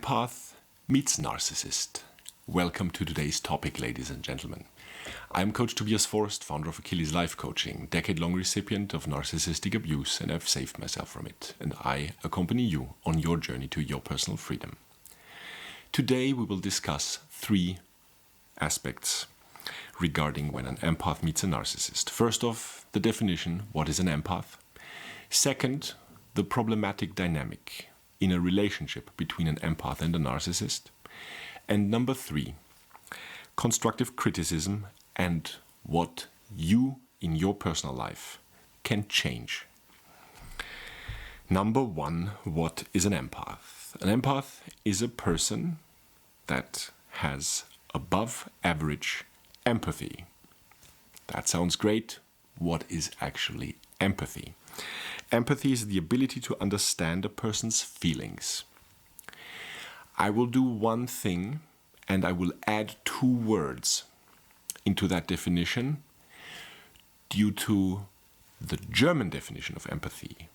Empath meets Narcissist. Welcome to today's topic, ladies and gentlemen. I'm Coach Tobias Forst, founder of Achilles Life Coaching, decade-long recipient of narcissistic abuse, and I've saved myself from it. And I accompany you on your journey to your personal freedom. Today we will discuss three aspects regarding when an empath meets a narcissist. First off, the definition, what is an empath? Second, the problematic dynamic in a relationship between an empath and a narcissist. And number three, constructive criticism and what you in your personal life can change. Number one, what is an empath? An empath is a person that has above average empathy. That sounds great. What is actually empathy? Empathy is the ability to understand a person's feelings. I will do one thing and I will add two words into that definition due to the German definition of empathy,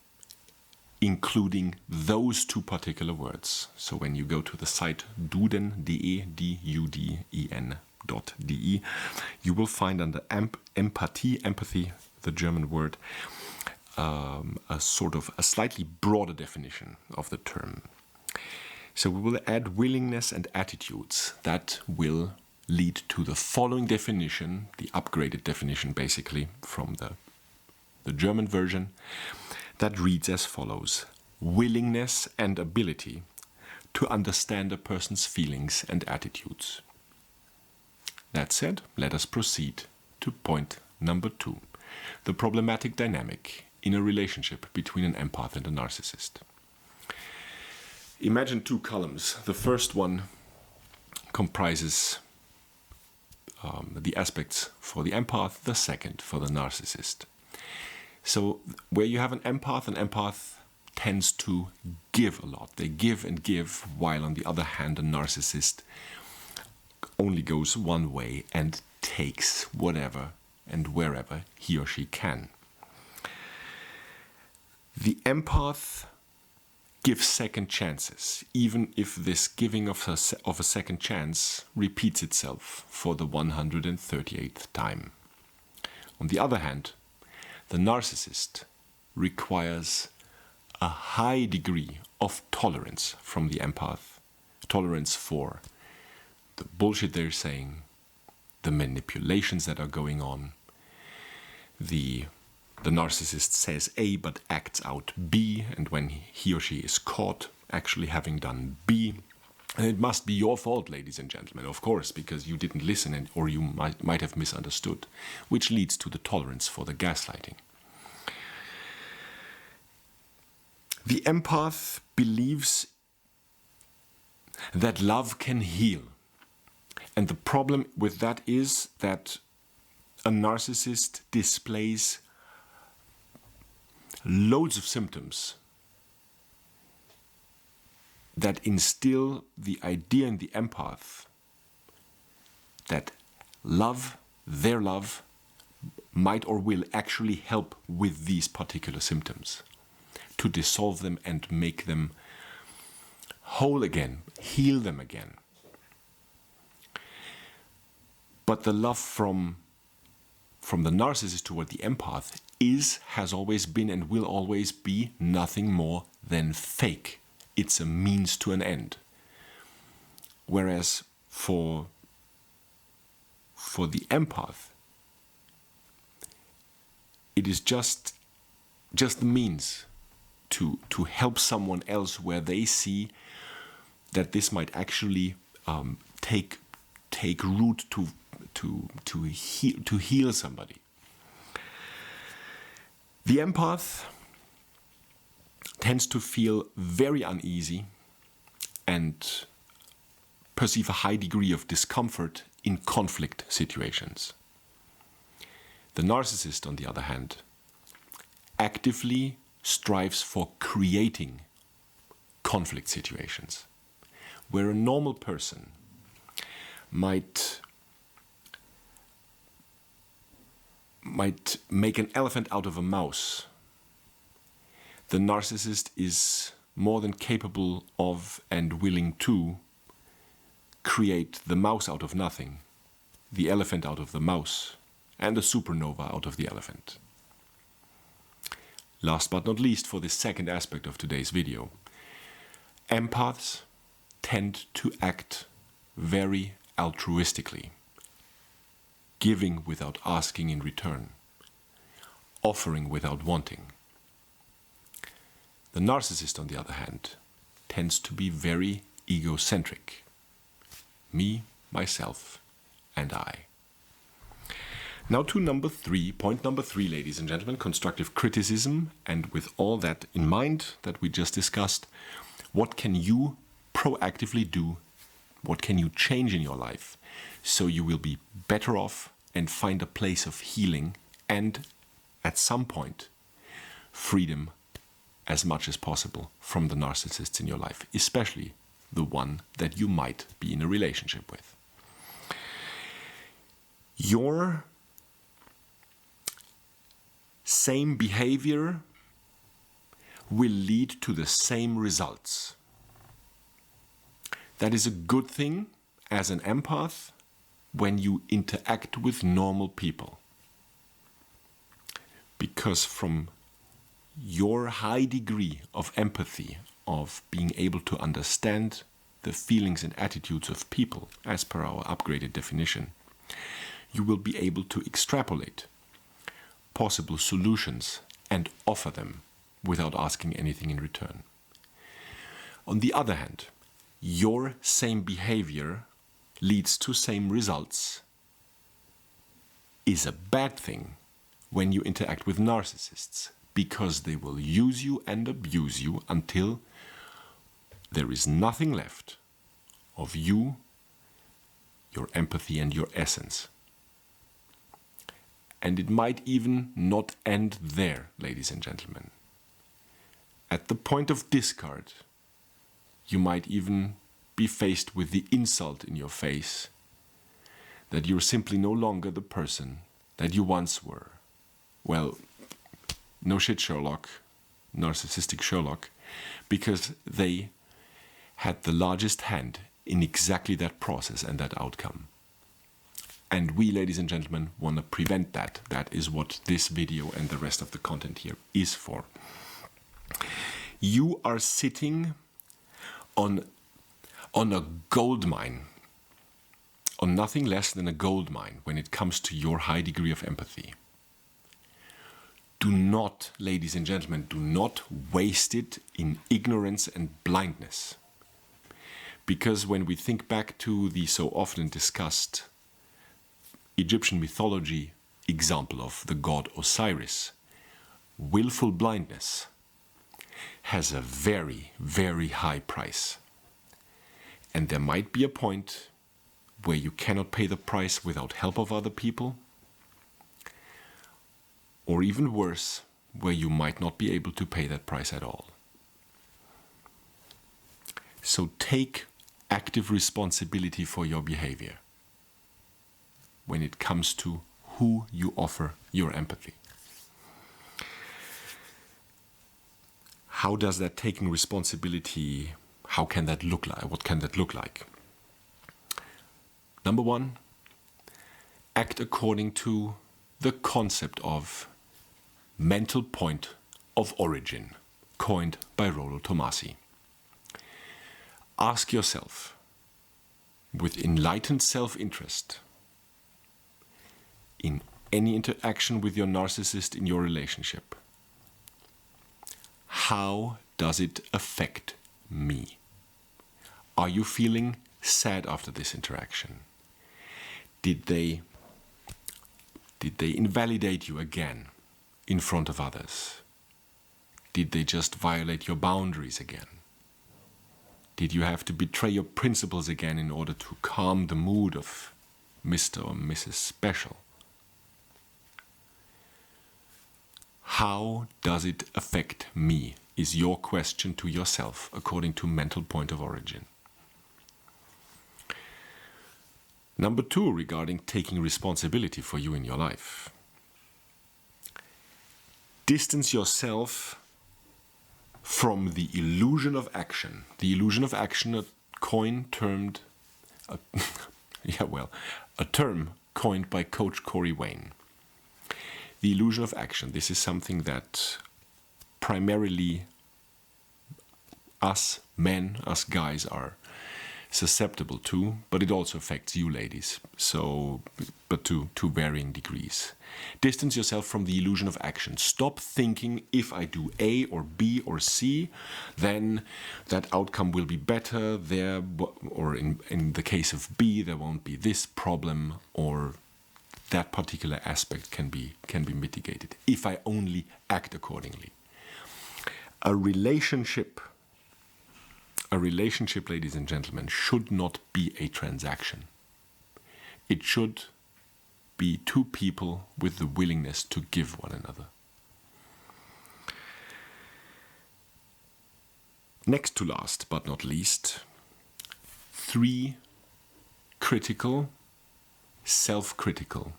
including those two particular words. So when you go to the site duden.de, D-U-D-E-N.de, you will find under empathy, the German word, a slightly broader definition of the term. So we will add willingness and attitudes. That will lead to the following definition, the upgraded definition basically from the German version, that reads as follows: willingness and ability to understand a person's feelings and attitudes. That said, let us proceed to point number two, the problematic dynamic in a relationship between an empath and a narcissist. Imagine two columns. The first one comprises the aspects for the empath, the second for the narcissist. So where you have an empath tends to give a lot. They give and give, while on the other hand, a narcissist only goes one way and takes whatever and wherever he or she can. The empath gives second chances, even if this giving of a second chance repeats itself for the 138th time. On the other hand, the narcissist requires a high degree of tolerance from the empath, tolerance for the bullshit they're saying, the manipulations that are going on. The narcissist says A but acts out B, and when he or she is caught actually having done B, and it must be your fault, ladies and gentlemen, of course, because you didn't listen or you might have misunderstood, which leads to the tolerance for the gaslighting. The empath believes that love can heal. And the problem with that is that a narcissist displays loads of symptoms that instill the idea in the empath that love, their love, might or will actually help with these particular symptoms, to dissolve them and make them whole again, heal them again. But the love from the narcissist toward the empath has always been and will always be nothing more than fake. It's a means to an end. Whereas for the empath, it is just the means to help someone else where they see that this might actually take root to heal somebody. The empath tends to feel very uneasy and perceive a high degree of discomfort in conflict situations. The narcissist, on the other hand, actively strives for creating conflict situations, where a normal person might make an elephant out of a mouse. The narcissist is more than capable of and willing to create the mouse out of nothing, the elephant out of the mouse, and the supernova out of the elephant. Last but not least, for this second aspect of today's video, empaths tend to act very altruistically, giving without asking in return, offering without wanting. The narcissist, on the other hand, tends to be very egocentric. Me, myself, and I. Now to point number three, ladies and gentlemen, constructive criticism. And with all that in mind that we just discussed, what can you proactively do? What can you change in your life so you will be better off and find a place of healing and, at some point, freedom as much as possible from the narcissists in your life, especially the one that you might be in a relationship with. Your same behavior will lead to the same results. That is a good thing as an empath when you interact with normal people. Because from your high degree of empathy, of being able to understand the feelings and attitudes of people, as per our upgraded definition, you will be able to extrapolate possible solutions and offer them without asking anything in return. On the other hand, your same behavior leads to same results is a bad thing when you interact with narcissists, because they will use you and abuse you until there is nothing left of you, your empathy and your essence. And it might even not end there, ladies and gentlemen. At the point of discard, you might even be faced with the insult in your face that you're simply no longer the person that you once were. Well, no shit, Sherlock, narcissistic Sherlock, because they had the largest hand in exactly that process and that outcome. And we, ladies and gentlemen, want to prevent that. That is what this video and the rest of the content here is for. You are sitting on a gold mine, on nothing less than a gold mine when it comes to your high degree of empathy. Do not, ladies and gentlemen, do not waste it in ignorance and blindness. Because when we think back to the so often discussed Egyptian mythology example of the god Osiris, willful blindness has a very, very high price. And there might be a point where you cannot pay the price without help of other people, or even worse, where you might not be able to pay that price at all. So take active responsibility for your behavior when it comes to who you offer your empathy. How does that taking responsibility, how can that look like? What can that look like? Number one, act according to the concept of mental point of origin, coined by Rollo Tomasi. Ask yourself, with enlightened self-interest, in any interaction with your narcissist in your relationship, how does it affect me? Are you feeling sad after this interaction? Did they invalidate you again in front of others? Did they just violate your boundaries again? Did you have to betray your principles again in order to calm the mood of Mr. or Mrs. Special? How does it affect me is your question to yourself according to mental point of origin. Number two, regarding taking responsibility for you in your life. Distance yourself from the illusion of action. The illusion of action, a term coined by Coach Corey Wayne. The illusion of action, this is something that primarily us men, us guys are susceptible to, but it also affects you ladies, but to varying degrees. Distance yourself from the illusion of action. Stop thinking, if I do A or B or C, then that outcome will be better there, or in the case of B, there won't be this problem, or that particular aspect can be mitigated if I only act accordingly. A relationship, ladies and gentlemen, should not be a transaction. It should be two people with the willingness to give one another. Next to last but not least, 3 critical, self-critical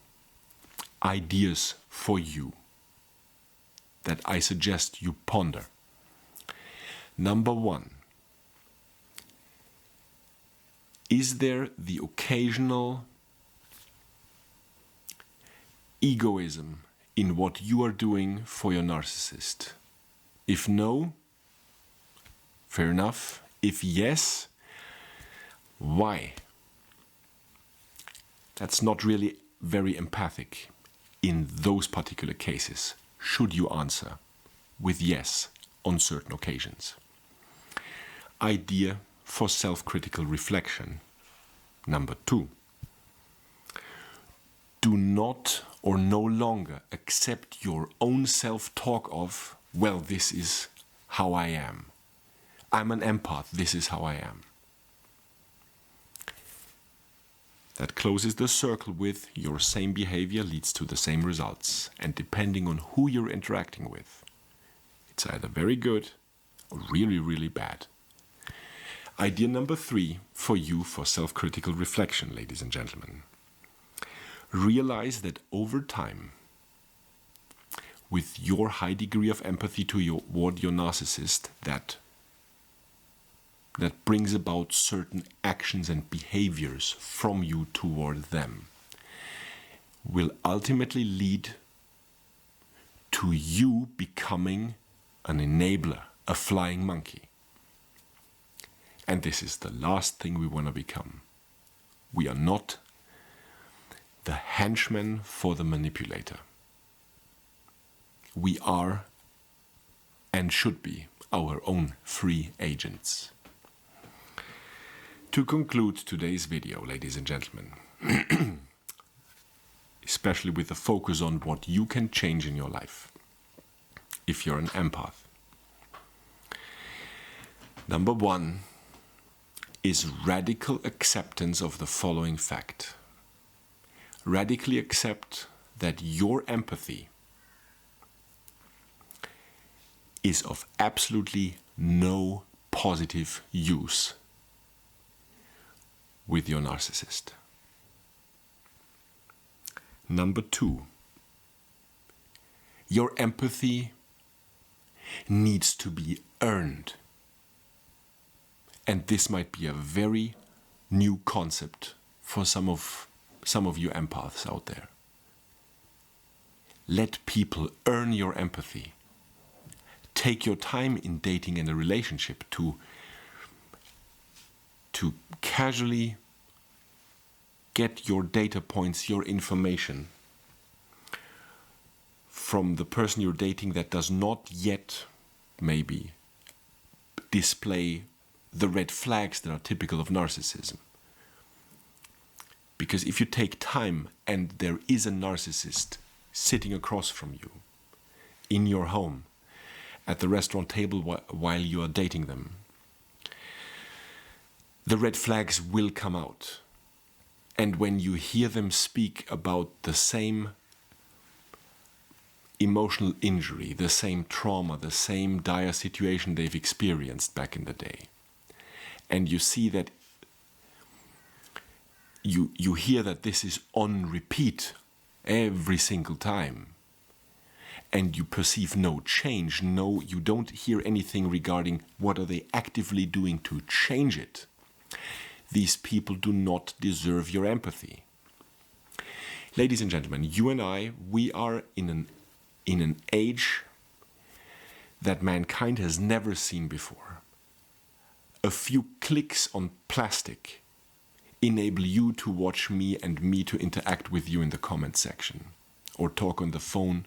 ideas for you that I suggest you ponder. Number 1. Is there the occasional egoism in what you are doing for your narcissist? If no, fair enough. If yes, why? That's not really very empathic in those particular cases, should you answer with yes on certain occasions. Idea for self-critical reflection. Number 2. Do not or no longer accept your own self-talk of, well, this is how I am. I'm an empath, this is how I am. That closes the circle with your same behavior leads to the same results. And depending on who you're interacting with, it's either very good or really, really bad. Idea number 3 for you for self-critical reflection, ladies and gentlemen. Realize that over time, with your high degree of empathy toward your narcissist, that brings about certain actions and behaviors from you toward them, will ultimately lead to you becoming an enabler, a flying monkey. And this is the last thing we want to become. We are not the henchman for the manipulator. We are and should be our own free agents. To conclude today's video, ladies and gentlemen, especially with the focus on what you can change in your life, if you're an empath. Number 1 is radical acceptance of the following fact. Radically accept that your empathy is of absolutely no positive use with your narcissist. Number 2, your empathy needs to be earned. And this might be a very new concept for some of you empaths out there. Let people earn your empathy. Take your time in dating and a relationship to casually get your data points, your information from the person you're dating that does not yet maybe display the red flags that are typical of narcissism. Because if you take time and there is a narcissist sitting across from you in your home at the restaurant table while you are dating them, the red flags will come out. And when you hear them speak about the same emotional injury, the same trauma, the same dire situation they've experienced back in the day, and you see that you hear that this is on repeat every single time, and you perceive no change, no, you don't hear anything regarding what are they actively doing to change it, these people do not deserve your empathy. Ladies and gentlemen, you and I, we are in an age that mankind has never seen before. A few clicks on plastic enable you to watch me and me to interact with you in the comment section or talk on the phone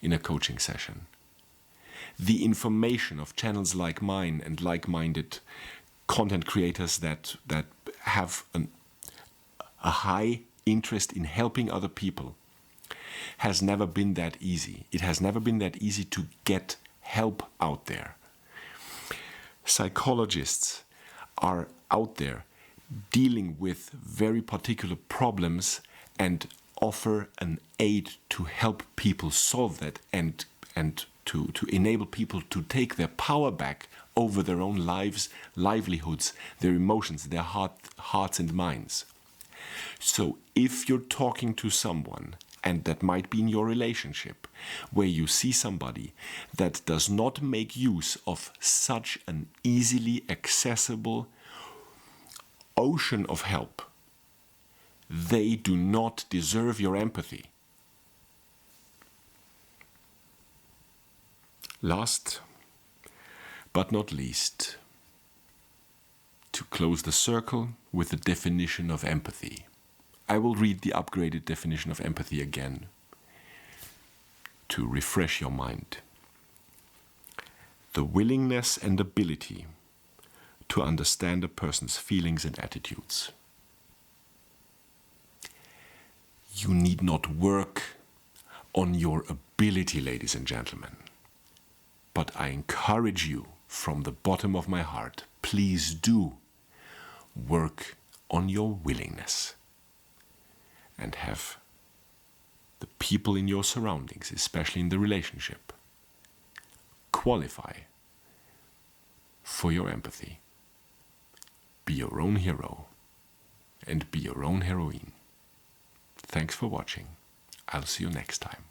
in a coaching session. The information of channels like mine and like-minded content creators that have a high interest in helping other people has never been that easy. It has never been that easy to get help out there. Psychologists are out there dealing with very particular problems and offer an aid to help people solve that and to enable people to take their power back over their own lives, livelihoods, their emotions, their hearts and minds. So if you're talking to someone, and that might be in your relationship, where you see somebody that does not make use of such an easily accessible ocean of help, they do not deserve your empathy. Last but not least, to close the circle with the definition of empathy. I will read the upgraded definition of empathy again to refresh your mind. The willingness and ability to understand a person's feelings and attitudes. You need not work on your ability, ladies and gentlemen. But I encourage you from the bottom of my heart, please do work on your willingness and have the people in your surroundings, especially in the relationship, qualify for your empathy. Be your own hero and be your own heroine. Thanks for watching. I'll see you next time.